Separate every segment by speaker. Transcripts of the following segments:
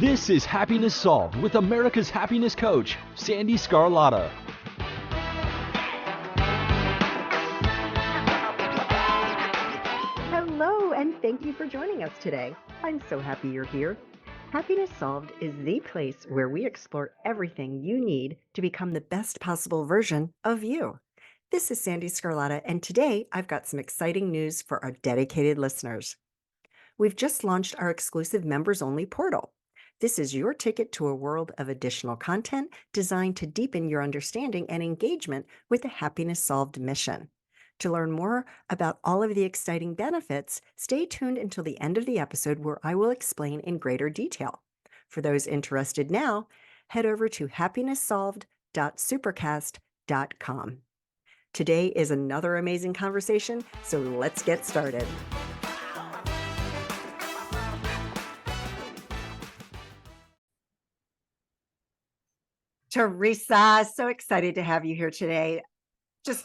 Speaker 1: This is Happiness Solved with America's happiness coach, Sandee Sgarlata.
Speaker 2: Hello, and thank you for joining us today. I'm so happy you're here. Happiness Solved is the place where we explore everything you need to become the best possible version of you. This is Sandee Sgarlata, and today I've got some exciting news for our dedicated listeners. We've just launched our exclusive members-only portal. This is your ticket to a world of additional content designed to deepen your understanding and engagement with the Happiness Solved mission. To learn more about all of the exciting benefits, stay tuned until the end of the episode where I will explain in greater detail. For those interested now, head over to happinesssolved.supercast.com. Today is another amazing conversation, so let's get started. Theresa, so excited to have you here today.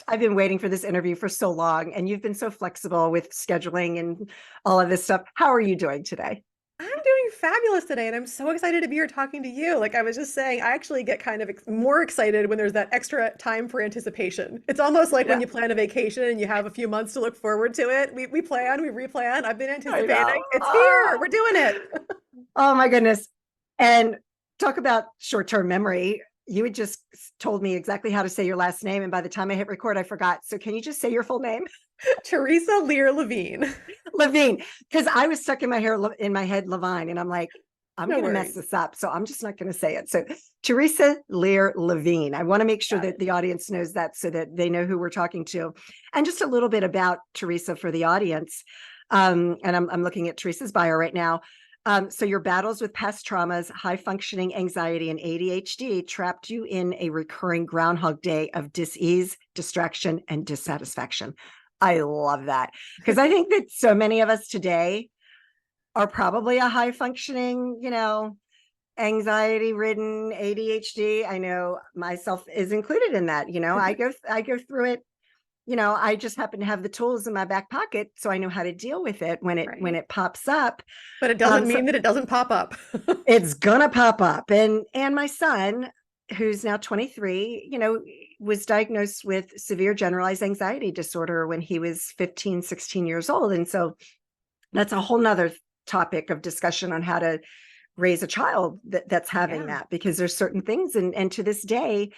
Speaker 2: I've been waiting for this interview for so long, and you've been so flexible with scheduling and all of this stuff. How are you doing today?
Speaker 3: I'm doing fabulous today, and I'm so excited to be here talking to you. Like I was just saying, I actually get kind of more excited when there's that extra time for anticipation. It's almost like when you plan a vacation and you have a few months to look forward to it. We plan, we replan. I've been anticipating. It's here. We're doing it.
Speaker 2: Oh my goodness. And talk about short-term memory. You had just told me exactly how to say your last name, and by the time I hit record, I forgot. So can you just say your full name?
Speaker 3: Theresa Lear Levine.
Speaker 2: Levine, because I was stuck in my head, Levine, and I'm like, I'm
Speaker 3: No
Speaker 2: going to mess
Speaker 3: worries.
Speaker 2: this up, so I'm just not going to say it. So Theresa Lear Levine. I want to make sure that the audience knows that so that they know who we're talking to. And just a little bit about Theresa for the audience. And I'm looking at Theresa's bio right now. So your battles with past traumas, high functioning anxiety, and ADHD trapped you in a recurring Groundhog Day of dis-ease, distraction, and dissatisfaction. I love that, because I think that so many of us today are probably a high functioning, anxiety ridden ADHD. I know myself is included in that. I go through it. I just happen to have the tools in my back pocket, so I know how to deal with it when it pops up.
Speaker 3: But it doesn't mean that it doesn't pop up.
Speaker 2: It's gonna pop up. And my son, who's now 23, was diagnosed with severe generalized anxiety disorder when he was 15, 16 years old. And so that's a whole nother topic of discussion on how to raise a child that's having that, because there's certain things. And to this day,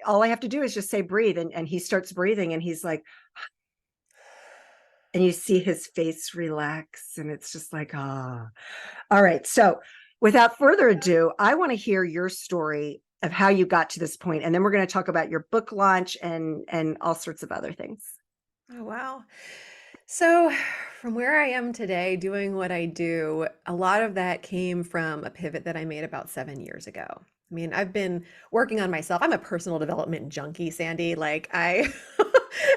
Speaker 2: all I have to do is just say, breathe. And he starts breathing, and he's like, and you see his face relax, and it's just like, ah. All right. So without further ado, I want to hear your story of how you got to this point. And then we're going to talk about your book launch and all sorts of other things.
Speaker 3: Oh, wow. So from where I am today doing what I do, a lot of that came from a pivot that I made about 7 years ago. I mean, I've been working on myself. I'm a personal development junkie, Sandee. Like I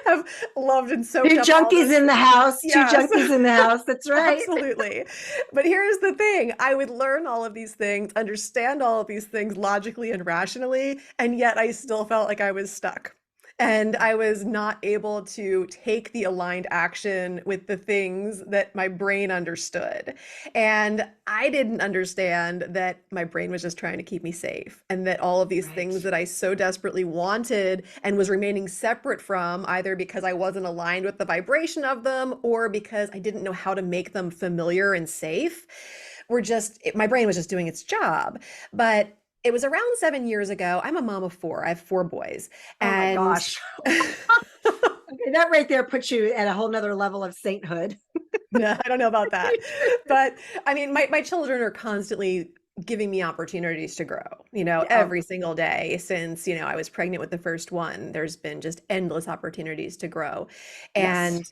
Speaker 3: have loved and soaked
Speaker 2: Two
Speaker 3: up all
Speaker 2: junkies
Speaker 3: this.
Speaker 2: in the house.
Speaker 3: Yes.
Speaker 2: Two junkies in the house. That's right.
Speaker 3: Absolutely. But here's the thing. I would learn all of these things, understand all of these things logically and rationally, and yet I still felt like I was stuck. And I was not able to take the aligned action with the things that my brain understood. And I didn't understand that my brain was just trying to keep me safe, and that all of these things that I so desperately wanted and was remaining separate from, either because I wasn't aligned with the vibration of them or because I didn't know how to make them familiar and safe, my brain was just doing its job. But it was around 7 years ago. I'm a mom of four. I have four boys.
Speaker 2: My gosh. Okay, that right there puts you at a whole nother level of sainthood.
Speaker 3: No, I don't know about that. But I mean, my children are constantly giving me opportunities to grow, every single day since, I was pregnant with the first one. There's been just endless opportunities to grow. And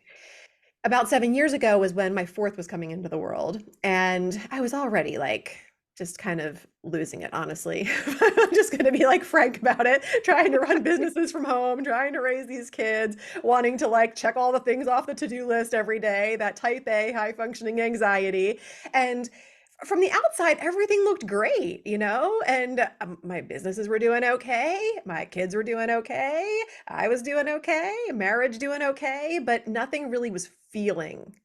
Speaker 3: about 7 years ago was when my fourth was coming into the world. And I was already just kind of losing it, honestly. I'm just going to be frank about it, trying to run businesses from home, trying to raise these kids, wanting to check all the things off the to-do list every day, that type A, high functioning anxiety. And from the outside, everything looked great, and my businesses were doing okay. My kids were doing okay. I was doing okay. Marriage doing okay, but nothing really was feeling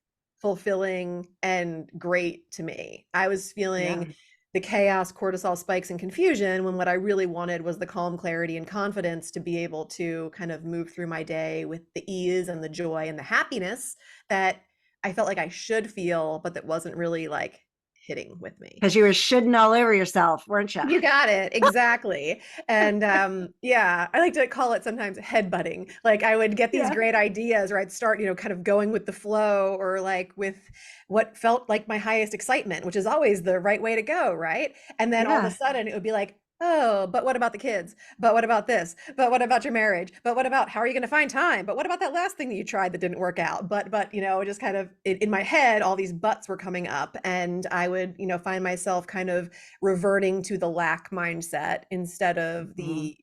Speaker 3: fulfilling and great to me. I was feeling the chaos, cortisol spikes, and confusion, when what I really wanted was the calm, clarity, and confidence to be able to kind of move through my day with the ease and the joy and the happiness that I felt like I should feel, but that wasn't really like hitting with me.
Speaker 2: Because you were shitting all over yourself, weren't you?
Speaker 3: You got it. Exactly. And yeah, I like to call it sometimes headbutting. Like I would get these
Speaker 2: Yeah.
Speaker 3: great ideas, or I'd start, kind of going with the flow, or like with what felt like my highest excitement, which is always the right way to go, right? And then all of a
Speaker 2: Yeah.
Speaker 3: sudden it would be like, oh, but what about the kids? But what about this? But what about your marriage? But what about how are you going to find time? But what about that last thing that you tried that didn't work out? But just kind of in my head, all these buts were coming up, and I would, find myself kind of reverting to the lack mindset instead of the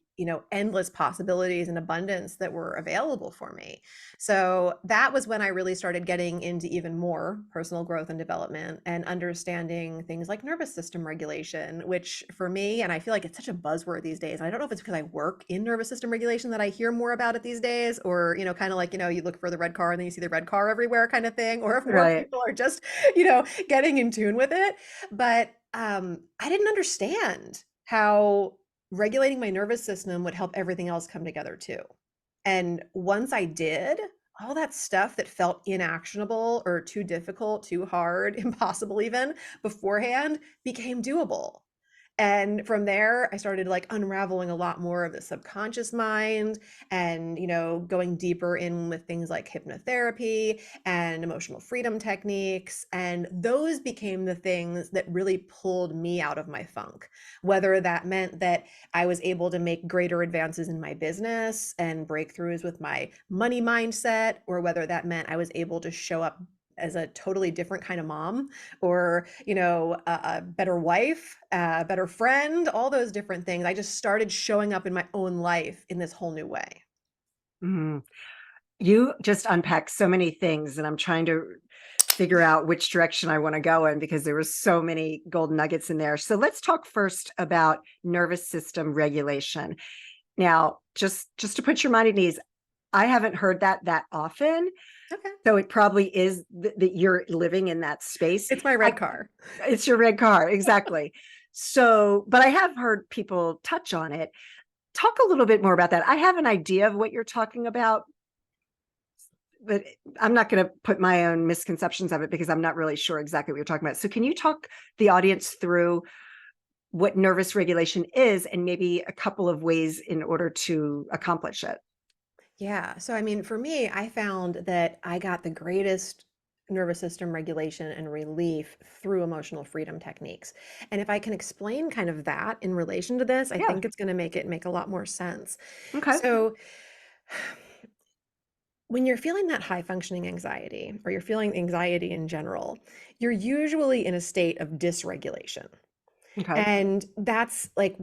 Speaker 3: endless possibilities and abundance that were available for me. So that was when I really started getting into even more personal growth and development and understanding things like nervous system regulation, which for me, and I feel like it's such a buzzword these days. I don't know if it's because I work in nervous system regulation that I hear more about it these days, or, kind of like, you look for the red car and then you see the red car everywhere kind of thing, or if more
Speaker 2: Right.
Speaker 3: people are just, getting in tune with it. But I didn't understand how regulating my nervous system would help everything else come together too. And once I did, all that stuff that felt inactionable or too difficult, too hard, impossible even beforehand became doable. And from there, I started like unraveling a lot more of the subconscious mind and, going deeper in with things like hypnotherapy and emotional freedom techniques. And those became the things that really pulled me out of my funk, whether that meant that I was able to make greater advances in my business and breakthroughs with my money mindset, or whether that meant I was able to show up as a totally different kind of mom, or a better wife, a better friend, all those different things. I just started showing up in my own life in this whole new way.
Speaker 2: Mhm. You just unpacked so many things, and I'm trying to figure out which direction I want to go in because there were so many gold nuggets in there. So let's talk first about nervous system regulation. Now, just to put your mind at ease, I haven't heard that often.
Speaker 3: Okay.
Speaker 2: So it probably is that you're living in that space.
Speaker 3: It's my red car.
Speaker 2: It's your red car. Exactly. So, but I have heard people touch on it. Talk a little bit more about that. I have an idea of what you're talking about, but I'm not going to put my own misconceptions of it because I'm not really sure exactly what you're talking about. So can you talk the audience through what nervous regulation is and maybe a couple of ways in order to accomplish it?
Speaker 3: Yeah. So, I mean, for me, I found that I got the greatest nervous system regulation and relief through emotional freedom techniques. And if I can explain kind of that in relation to this, I
Speaker 2: Yeah.
Speaker 3: think it's going to make it make a lot more sense.
Speaker 2: Okay.
Speaker 3: So, when you're feeling that high functioning anxiety, or you're feeling anxiety in general, you're usually in a state of dysregulation.
Speaker 2: Okay.
Speaker 3: And that's like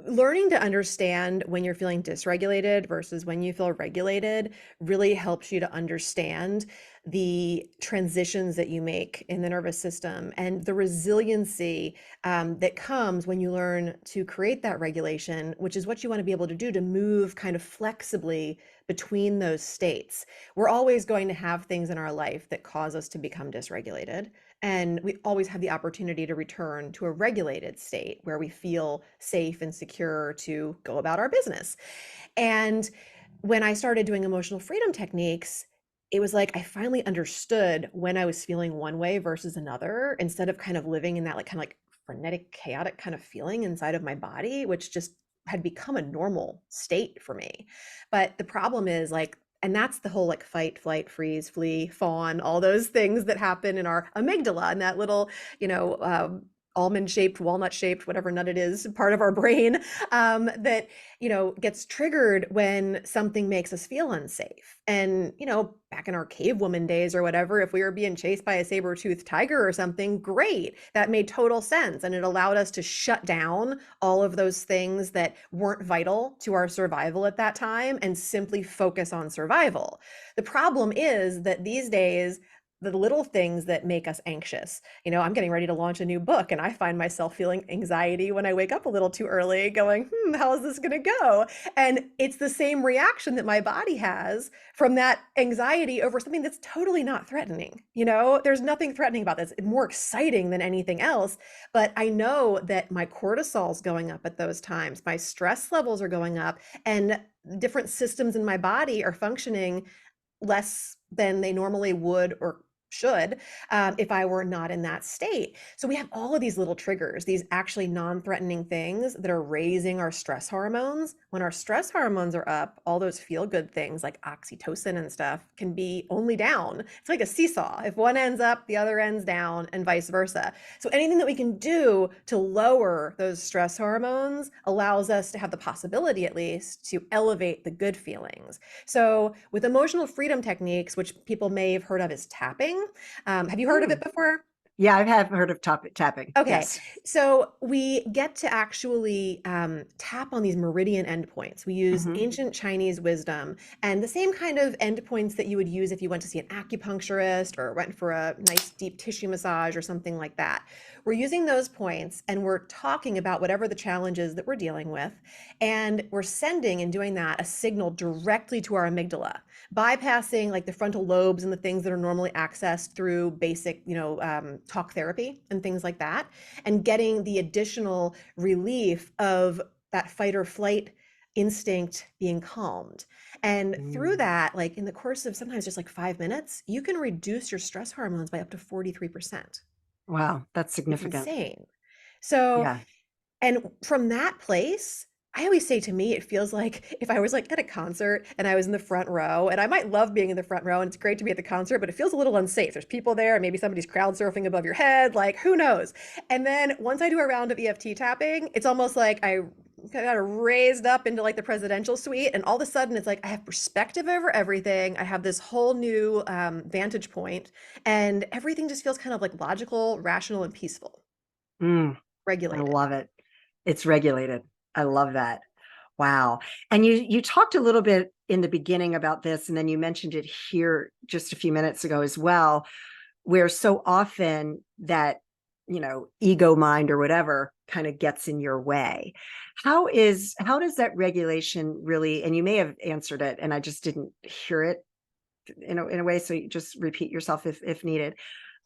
Speaker 3: learning to understand when you're feeling dysregulated versus when you feel regulated really helps you to understand the transitions that you make in the nervous system and the resiliency that comes when you learn to create that regulation, which is what you want to be able to do to move kind of flexibly between those states. We're always going to have things in our life that cause us to become dysregulated. And we always have the opportunity to return to a regulated state where we feel safe and secure to go about our business. And when I started doing emotional freedom techniques, it was like I finally understood when I was feeling one way versus another, instead of kind of living in that like kind of like frenetic, chaotic kind of feeling inside of my body, which just had become a normal state for me. But the problem is like, and that's the whole like fight, flight, freeze, flee, fawn, all those things that happen in our amygdala and that little, almond shaped, walnut shaped, whatever nut it is, part of our brain that, gets triggered when something makes us feel unsafe. And, back in our cave woman days or whatever, if we were being chased by a saber-toothed tiger or something, great. That made total sense. And it allowed us to shut down all of those things that weren't vital to our survival at that time and simply focus on survival. The problem is that these days, the little things that make us anxious. I'm getting ready to launch a new book and I find myself feeling anxiety when I wake up a little too early, going, how is this going to go? And it's the same reaction that my body has from that anxiety over something that's totally not threatening. There's nothing threatening about this. It's more exciting than anything else. But I know that my cortisol's going up at those times, my stress levels are going up, and different systems in my body are functioning less than they normally would or should if I were not in that state. So we have all of these little triggers, these actually non-threatening things that are raising our stress hormones. When our stress hormones are up, all those feel-good things like oxytocin and stuff can be only down. It's like a seesaw. If one ends up, the other ends down, and vice versa. So anything that we can do to lower those stress hormones allows us to have the possibility, at least, to elevate the good feelings. So with emotional freedom techniques, which people may have heard of as tapping, have you heard of it before?
Speaker 2: Yeah, I have heard of tapping.
Speaker 3: Okay,
Speaker 2: Yes.
Speaker 3: so we get to actually tap on these meridian endpoints. We use ancient Chinese wisdom and the same kind of endpoints that you would use if you went to see an acupuncturist or went for a nice deep tissue massage or something like that. We're using those points and we're talking about whatever the challenge is that we're dealing with. And we're sending, in doing that, a signal directly to our amygdala, bypassing like the frontal lobes and the things that are normally accessed through basic, talk therapy and things like that, and getting the additional relief of that fight or flight instinct being calmed. And through that, like in the course of sometimes just like 5 minutes, you can reduce your stress hormones by up to 43%.
Speaker 2: Wow, that's
Speaker 3: It's
Speaker 2: significant.
Speaker 3: insane. So,
Speaker 2: Yeah.
Speaker 3: and from that place, I always say, to me, it feels like if I was like at a concert and I was in the front row, and I might love being in the front row and it's great to be at the concert, but it feels a little unsafe. There's people there, and maybe somebody's crowd surfing above your head, like who knows? And then once I do a round of EFT tapping, it's almost like I kind of raised up into like the presidential suite, and all of a sudden it's like I have perspective over everything. I have this whole new vantage point, and everything just feels kind of like logical, rational, and peaceful.
Speaker 2: I
Speaker 3: Regulated.
Speaker 2: love it. It's regulated. I love that. Wow. And you talked a little bit in the beginning about this, and then you mentioned it here just a few minutes ago as well, where so often that, ego mind or whatever kind of gets in your way. How does that regulation really, and you may have answered it and I just didn't hear it in a way, so you just repeat yourself if needed.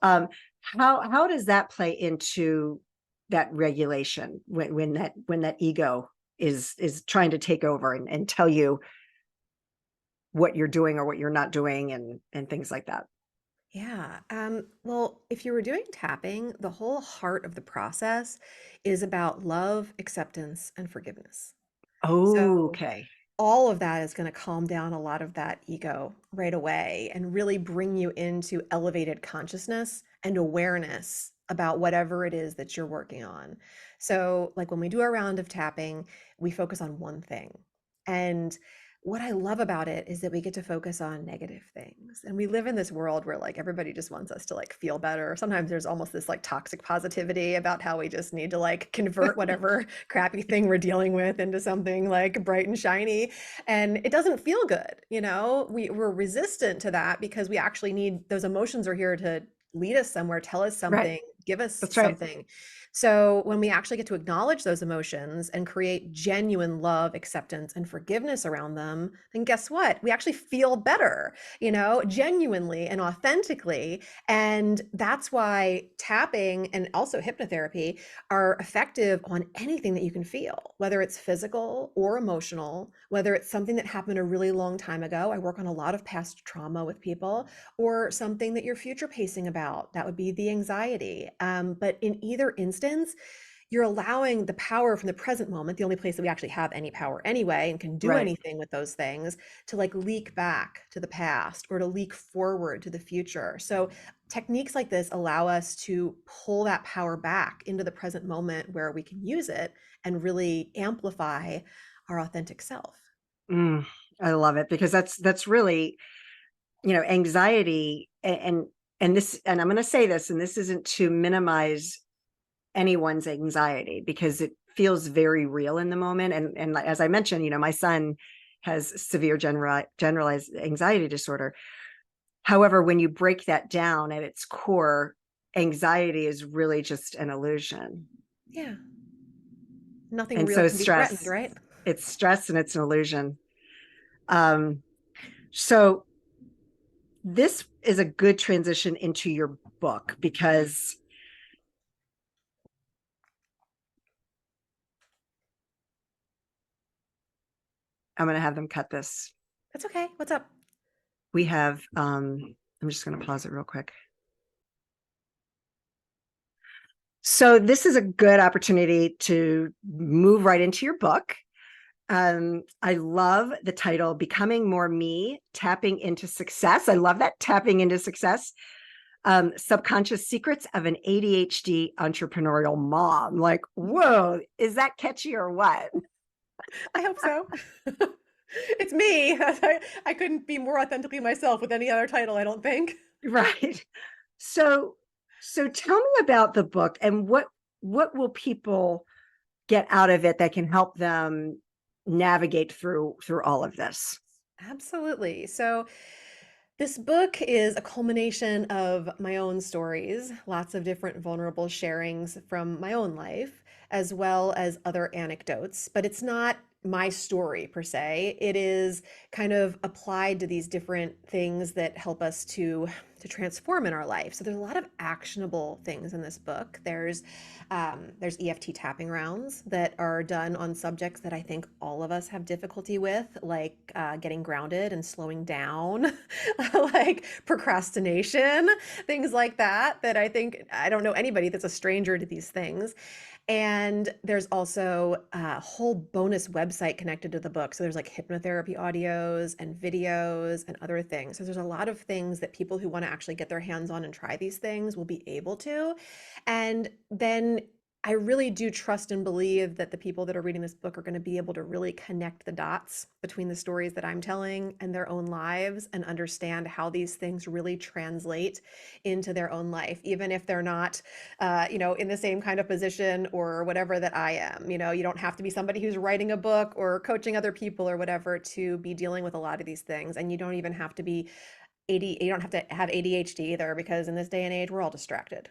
Speaker 2: Um, how does that play into that regulation when that ego is trying to take over and tell you what you're doing or what you're not doing and things like that?
Speaker 3: Yeah. Well, if you were doing tapping, the whole heart of the process is about love, acceptance, and forgiveness. So
Speaker 2: Okay.
Speaker 3: all of that is going to calm down a lot of that ego right away and really bring you into elevated consciousness and awareness about whatever it is that you're working on. So, like when we do a round of tapping, we focus on one thing. And what I love about it is that we get to focus on negative things. And we live in this world where like everybody just wants us to like feel better. Sometimes there's almost this like toxic positivity about how we just need to like convert whatever crappy thing we're dealing with into something like bright and shiny. And it doesn't feel good. We're resistant to that because we actually need those emotions are here to lead us somewhere, tell us
Speaker 2: Right.
Speaker 3: something, give us
Speaker 2: That's right.
Speaker 3: something. So when we actually get to acknowledge those emotions and create genuine love, acceptance, and forgiveness around them, then guess what? We actually feel better, genuinely and authentically. And that's why tapping and also hypnotherapy are effective on anything that you can feel, whether it's physical or emotional, whether it's something that happened a really long time ago. I work on a lot of past trauma with people, or something that you're future pacing about. That would be the anxiety. But in either instance, you're allowing the power from the present moment, the only place that we actually have any power anyway and can do
Speaker 2: Right.
Speaker 3: anything with those things, to like leak back to the past or to leak forward to the future. So techniques like this allow us to pull that power back into the present moment where we can use it and really amplify our authentic self.
Speaker 2: I love it, because that's really, anxiety and this, and I'm going to say this, and this isn't to minimize anyone's anxiety, because it feels very real in the moment. And as I mentioned, my son has severe generalized anxiety disorder. However, when you break that down at its core, anxiety is really just an illusion.
Speaker 3: Yeah. Nothing
Speaker 2: And
Speaker 3: real
Speaker 2: so is
Speaker 3: can be threatened,
Speaker 2: stress.
Speaker 3: right?
Speaker 2: It's stress and it's an illusion. So this is a good transition into your book, because I'm going to have them cut this.
Speaker 3: That's okay. What's up?
Speaker 2: We have, I'm just going to pause it real quick. So this is a good opportunity to move right into your book. I love the title, Becoming More Me, Tapping into Success. I love that, tapping into success. Subconscious Secrets of an ADHD Entrepreneurial Mom. Like, whoa, is that catchy or what?
Speaker 3: I hope so. It's me. I couldn't be more authentically myself with any other title, I don't think.
Speaker 2: Right. So tell me about the book, and what will people get out of it that can help them navigate through all of this?
Speaker 3: Absolutely. So, this book is a culmination of my own stories, lots of different vulnerable sharings from my own life, as well as other anecdotes. But it's not my story per se. It is kind of applied to these different things that help us to transform in our life. So there's a lot of actionable things in this book. There's EFT tapping rounds that are done on subjects that I think all of us have difficulty with, like getting grounded and slowing down, like procrastination, things like that. That I don't know anybody that's a stranger to these things. And there's also a whole bonus website connected to the book. So there's like hypnotherapy audios and videos and other things. So there's a lot of things that people who want to actually get their hands on and try these things will be able to. And then I really do trust and believe that the people that are reading this book are going to be able to really connect the dots between the stories that I'm telling and their own lives, and understand how these things really translate into their own life, even if they're not, in the same kind of position or whatever that I am. You don't have to be somebody who's writing a book or coaching other people or whatever to be dealing with a lot of these things. And you don't even have to be you don't have to have ADHD either, because in this day and age, we're all distracted.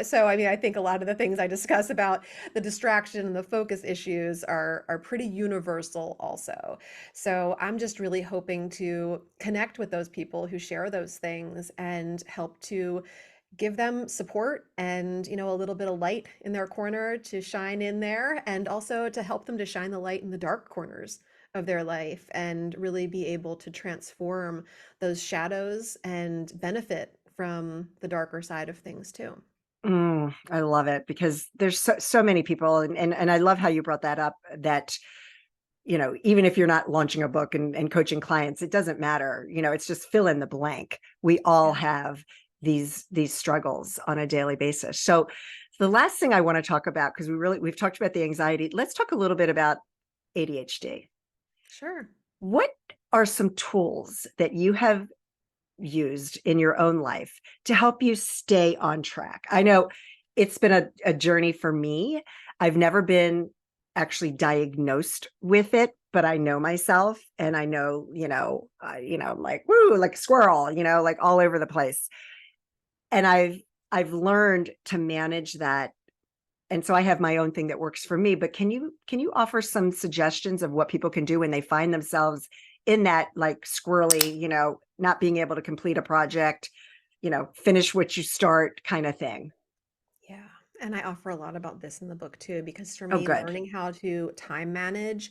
Speaker 3: So, I mean, I think a lot of the things I discuss about the distraction and the focus issues are pretty universal also. So I'm just really hoping to connect with those people who share those things and help to give them support and, a little bit of light in their corner to shine in there, and also to help them to shine the light in the dark corners of their life and really be able to transform those shadows and benefit from the darker side of things too.
Speaker 2: I love it, because there's so many people, and I love how you brought that up, that even if you're not launching a book and coaching clients, it doesn't matter. It's just fill in the blank. We all have these struggles on a daily basis. So the last thing I want to talk about, because we've talked about the anxiety, let's talk a little bit about ADHD.
Speaker 3: Sure.
Speaker 2: What are some tools that you have used in your own life to help you stay on track? I know it's been a journey for me. I've never been actually diagnosed with it, but I know myself, and I know, I'm like, woo, like a squirrel, like all over the place. And I've learned to manage that. And so I have my own thing that works for me, but can you offer some suggestions of what people can do when they find themselves in that, like, squirrely, not being able to complete a project, finish what you start kind of thing?
Speaker 3: Yeah. And I offer a lot about this in the book too, because for
Speaker 2: Oh,
Speaker 3: me,
Speaker 2: good.
Speaker 3: learning how to time manage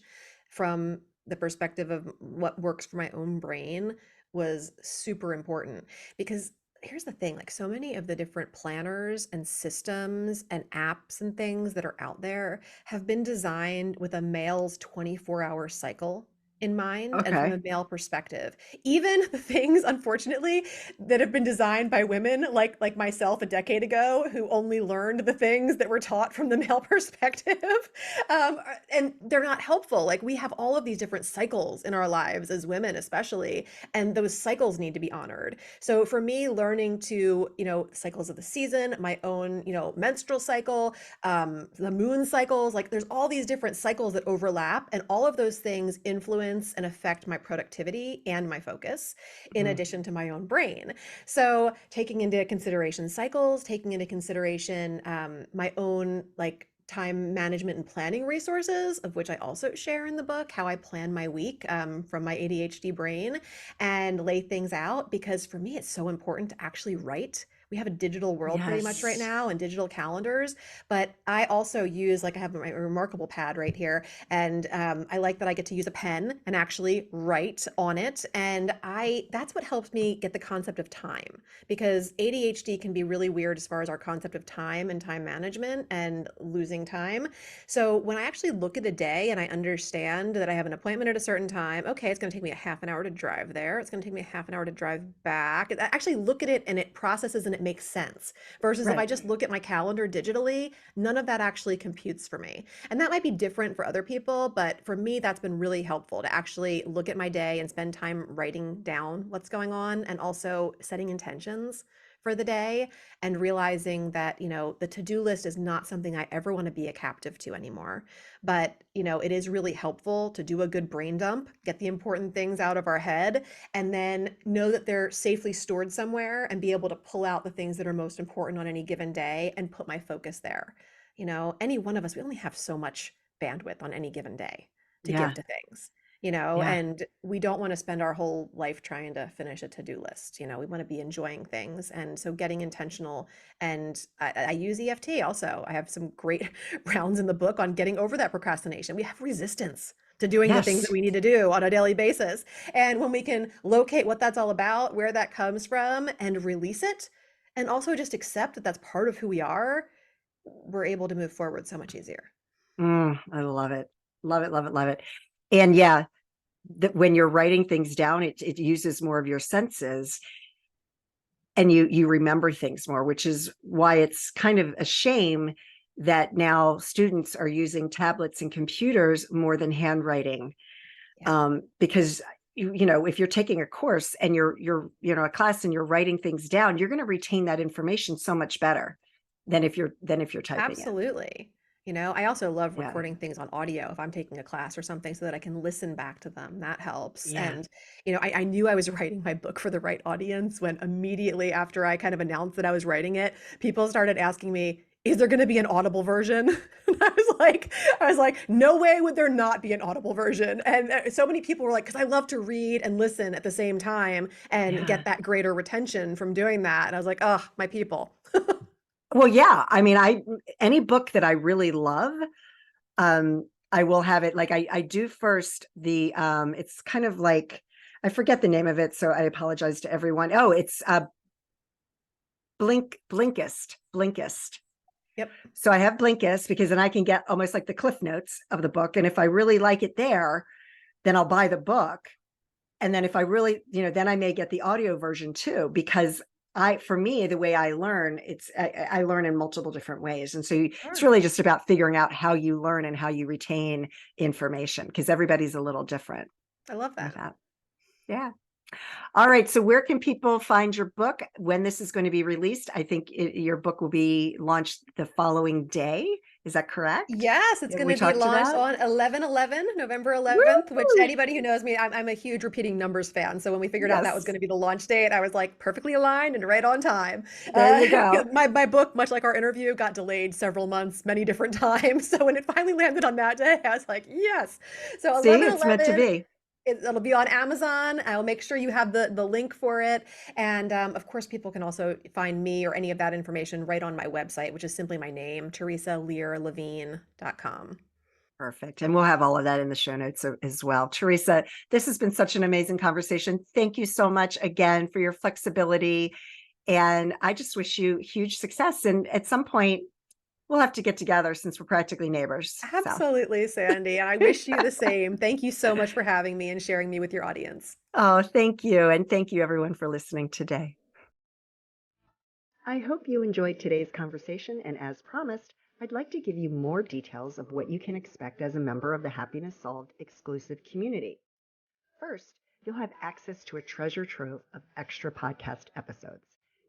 Speaker 3: from the perspective of what works for my own brain was super important. Because here's the thing, like, so many of the different planners and systems and apps and things that are out there have been designed with a male's 24-hour cycle in mind and from
Speaker 2: Okay.
Speaker 3: a male perspective. Even the things, unfortunately, that have been designed by women like myself a decade ago, who only learned the things that were taught from the male perspective, and they're not helpful. Like, we have all of these different cycles in our lives as women, especially, and those cycles need to be honored. So for me, learning to, cycles of the season, my own, menstrual cycle, the moon cycles, like, there's all these different cycles that overlap, and all of those things influence influence and affect my productivity and my focus, in addition to my own brain. So taking into consideration cycles, taking into consideration my own like time management and planning resources, of which I also share in the book, how I plan my week from my ADHD brain and lay things out. Because for me, it's so important to actually write. We have a digital world pretty much right
Speaker 2: Yes.
Speaker 3: now and digital calendars, but I also use, like I have my remarkable pad right here, and I like that I get to use a pen and actually write on it. And that's what helps me get the concept of time, because ADHD can be really weird as far as our concept of time and time management and losing time. So when I actually look at a day and I understand that I have an appointment at a certain time, okay, it's going to take me a half an hour to drive there. It's going to take me a half an hour to drive back. I actually look at it and it processes and it makes sense. Versus if I
Speaker 2: Right.
Speaker 3: just look at my calendar digitally, none of that actually computes for me. And that might be different for other people, but for me, that's been really helpful to actually look at my day and spend time writing down what's going on and also setting intentions for the day, and realizing that, the to-do list is not something I ever want to be a captive to anymore. But, it is really helpful to do a good brain dump, get the important things out of our head, and then know that they're safely stored somewhere and be able to pull out the things that are most important on any given day and put my focus there. Any one of us, we only have so much bandwidth on any given day to give
Speaker 2: Yeah.
Speaker 3: to things.
Speaker 2: Yeah.
Speaker 3: And we don't want to spend our whole life trying to finish a to-do list. We want to be enjoying things. And so getting intentional, and I use EFT also. I have some great rounds in the book on getting over that procrastination. We have resistance to doing the things that
Speaker 2: Yes.
Speaker 3: we need to do on a daily basis. And when we can locate what that's all about, where that comes from, and release it, and also just accept that that's part of who we are, we're able to move forward so much easier.
Speaker 2: I love it. Love it, love it, love it. And yeah, that when you're writing things down, it uses more of your senses, and you remember things more, which is why it's kind of a shame that now students are using tablets and computers more than handwriting.
Speaker 3: Yeah.
Speaker 2: Because if you're taking a course and you're a class and you're writing things down, you're going to retain that information so much better than if you're typing it.
Speaker 3: Absolutely. I also love
Speaker 2: Yeah.
Speaker 3: recording things on audio if I'm taking a class or something so that I can listen back to them. That helps.
Speaker 2: Yeah.
Speaker 3: And, I knew I was writing my book for the right audience when immediately after I kind of announced that I was writing it, people started asking me, is there going to be an audible version? And I was like, no way would there not be an audible version. And so many people were like, because I love to read and listen at the same time and
Speaker 2: Yeah.
Speaker 3: get that greater retention from doing that. And I was like, oh, my people.
Speaker 2: Well, yeah. I mean, any book that I really love, I will have it. Like I do first it's kind of like, I forget the name of it, so I apologize to everyone. Oh, it's Blinkist.
Speaker 3: Yep.
Speaker 2: So I have Blinkist because then I can get almost like the cliff notes of the book. And if I really like it there, then I'll buy the book. And then if I really, then I may get the audio version too, because for me, the way I learn, I learn in multiple different ways. And so it's really just about figuring out how you learn and how you retain information, because everybody's a little different.
Speaker 3: I love that.
Speaker 2: Yeah. All right. So where can people find your book when this is going to be released? I think your book will be launched the following day. Is that correct?
Speaker 3: Yes, it's
Speaker 2: That
Speaker 3: going
Speaker 2: we
Speaker 3: to be
Speaker 2: talked
Speaker 3: launched
Speaker 2: about?
Speaker 3: on 11/11, November 11th, which
Speaker 2: Woo!
Speaker 3: anybody who knows me, I'm a huge repeating numbers fan. So when we figured out that was
Speaker 2: Yes.
Speaker 3: going to be the launch date, I was like perfectly aligned and right on time.
Speaker 2: There you go.
Speaker 3: My book, much like our interview, got delayed several months, many different times. So when it finally landed on that day, I was like, yes. So
Speaker 2: See, it's meant to
Speaker 3: 11/11.
Speaker 2: be.
Speaker 3: It'll be on Amazon. I'll make sure you have the link for it. And of course, people can also find me or any of that information right on my website, which is simply my name, TheresaLearLevine.com.
Speaker 2: Perfect. And we'll have all of that in the show notes as well. Theresa, this has been such an amazing conversation. Thank you so much again for your flexibility. And I just wish you huge success. And at some point, we'll have to get together since we're practically neighbors.
Speaker 3: Absolutely, Sandee. And I wish you the same. Thank you so much for having me and sharing me with your audience.
Speaker 2: Oh, thank you. And thank you, everyone, for listening today. I hope you enjoyed today's conversation. And as promised, I'd like to give you more details of what you can expect as a member of the Happiness Solved exclusive community. First, you'll have access to a treasure trove of extra podcast episodes.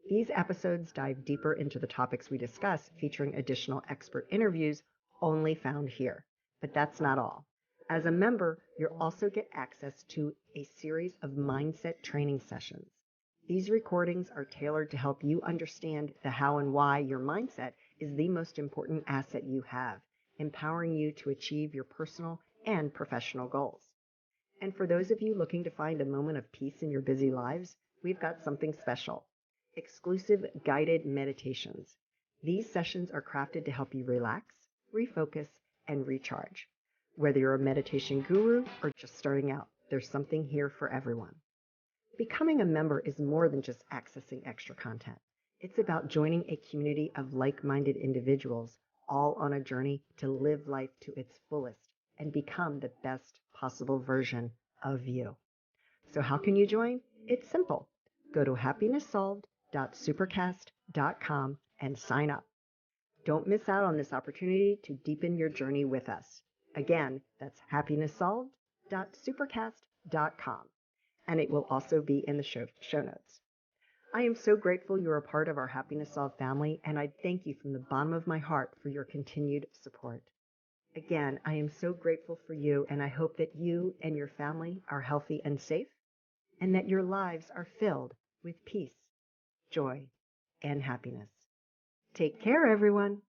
Speaker 2: These episodes dive deeper into the topics we discuss, featuring additional expert interviews only found here. But that's not all.
Speaker 4: As a member, you'll also get access to a series of mindset training sessions. These recordings are tailored to help you understand the how and why your mindset is the most important asset you have, empowering you to achieve your personal and professional goals. And for those of you looking to find a moment of peace in your busy lives, we've got something special. Exclusive guided meditations. These sessions are crafted to help you relax, refocus, and recharge. Whether you're a meditation guru or just starting out, there's something here for everyone. Becoming a member is more than just accessing extra content. It's about joining a community of like-minded individuals, all on a journey to live life to its fullest and become the best possible version of you. So how can you join? It's simple. Go to happinesssolved.supercast.com and sign up. Don't miss out on this opportunity to deepen your journey with us. Again, that's happinesssolved.supercast.com, and it will also be in the show notes. I am so grateful you're a part of our Happiness Solved family, and I thank you from the bottom of my heart for your continued support. Again, I am so grateful for you, and I hope that you and your family are healthy and safe, and that your lives are filled with peace, joy, and happiness. Take care, everyone.